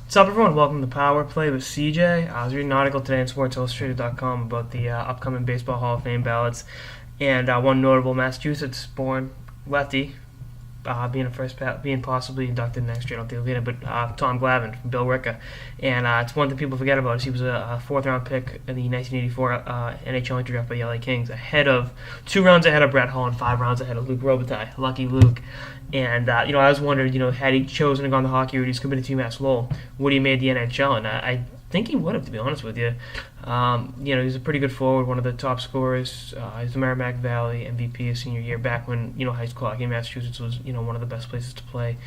What's up, everyone? Welcome to Power Play with CJ. I was reading an article today on SportsIllustrated.com about the upcoming Baseball Hall of Fame ballots, and one notable Massachusetts-born lefty being possibly inducted next year. I don't think he'll get it, but Tom Glavine from Bill Ricca, and it's one thing people forget about is he was a fourth-round pick in the 1984 NHL entry draft by the LA Kings, 2 rounds ahead of Brett Hull and 5 rounds ahead of Luke Robitaille. Lucky Luke. And I was wondering, had he chosen to go on the hockey route, he's committed to UMass Lowell, would he have made the NHL? And I think he would have, to be honest with you. He's a pretty good forward, one of the top scorers. He's the Merrimack Valley MVP his senior year, back when high school hockey in Massachusetts was one of the best places to play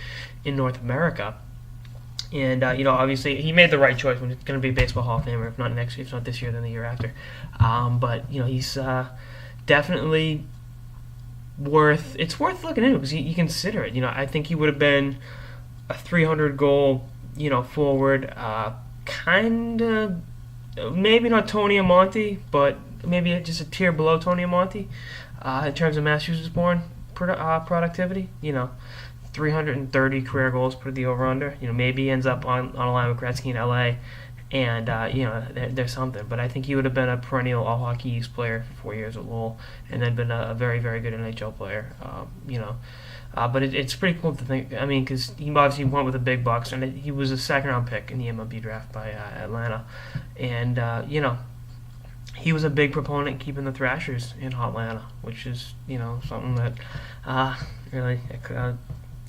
in North America. And obviously he made the right choice when it's going to be a Baseball Hall of Famer, if not this year, then the year after. But he's definitely worth looking into because you consider it. I think he would have been a 300 goal forward, kind of maybe not Tony Amonte, but maybe just a tier below Tony Amonte in terms of Massachusetts-born productivity. 330 career goals, put the over/under. Maybe he ends up on a line with Gretzky in LA, and there's something. But I think he would have been a perennial All-Hockey East player for 4 years at Lowell, and then been a very, very good NHL player. But it's pretty cool to think. I mean, because he obviously went with the big bucks, and he was a second-round pick in the MLB draft by Atlanta, and he was a big proponent keeping the Thrashers in Atlanta, which is something that really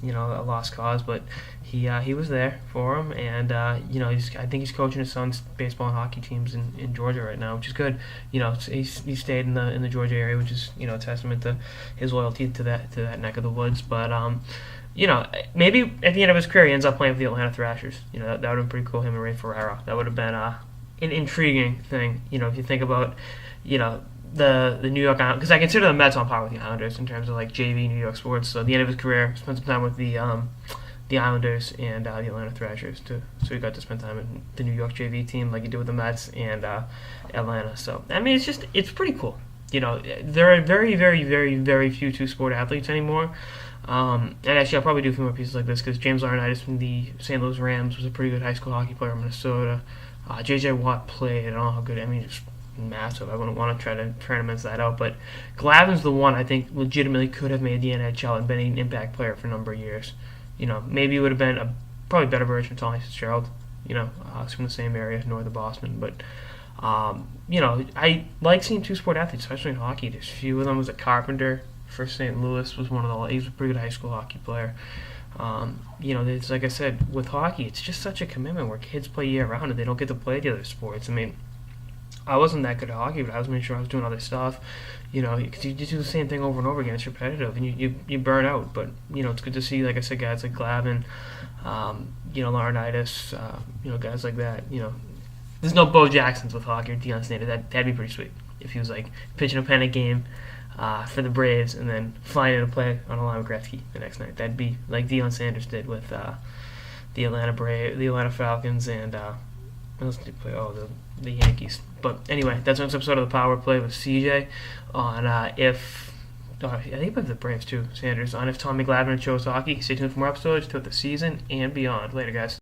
a lost cause, but he was there for him, and I think he's coaching his son's baseball and hockey teams in Georgia right now, which is good. He stayed in the Georgia area, which is a testament to his loyalty to that neck of the woods. But maybe at the end of his career he ends up playing for the Atlanta Thrashers. That would have been pretty cool. Him and Ray Ferraro. That would have been an intriguing thing. If you think about the New York Islanders, because I consider the Mets on par with the Islanders in terms of like JV New York sports. So at the end of his career, spent some time with the Islanders and the Atlanta Thrashers too. So he got to spend time in the New York JV team like he did with the Mets and Atlanta. So I mean, it's pretty cool. There are very, very, very, very few two-sport athletes anymore. And actually, I'll probably do a few more pieces like this because James Laurinaitis from the St. Louis Rams was a pretty good high school hockey player in Minnesota. J.J. Watt played. I don't know how good. I mean, just massive. I wouldn't want to try to tournaments that out, but Glavine's the one I think legitimately could have made the NHL and been an impact player for a number of years. Maybe it would have been a probably better version of Tony Fitzgerald. It's from the same area north of Boston, but I like seeing two-sport athletes, especially in hockey. There's a few of them. Was a Carpenter for St. Louis, he was a pretty good high school hockey player. It's like I said, with hockey, it's just such a commitment where kids play year-round and they don't get to play the other sports. I mean, I wasn't that good at hockey, but I was making sure I was doing other stuff. Because you do the same thing over and over again. It's repetitive, and you burn out. But it's good to see, like I said, guys like Glavine, Laurinaitis, guys like that. There's no Bo Jacksons with hockey or Deion Sanders. That'd be pretty sweet if he was like pitching a pennant game for the Braves and then flying in to play on a line with Gretzky the next night. That'd be like Deion Sanders did with the Atlanta Falcons, and what else did he play? Oh, the Yankees. But anyway, that's the next episode of the Power Play with CJ on I think about the Braves too, Sanders, on if Tommy Glavine chose hockey. Stay tuned for more episodes throughout the season and beyond. Later, guys.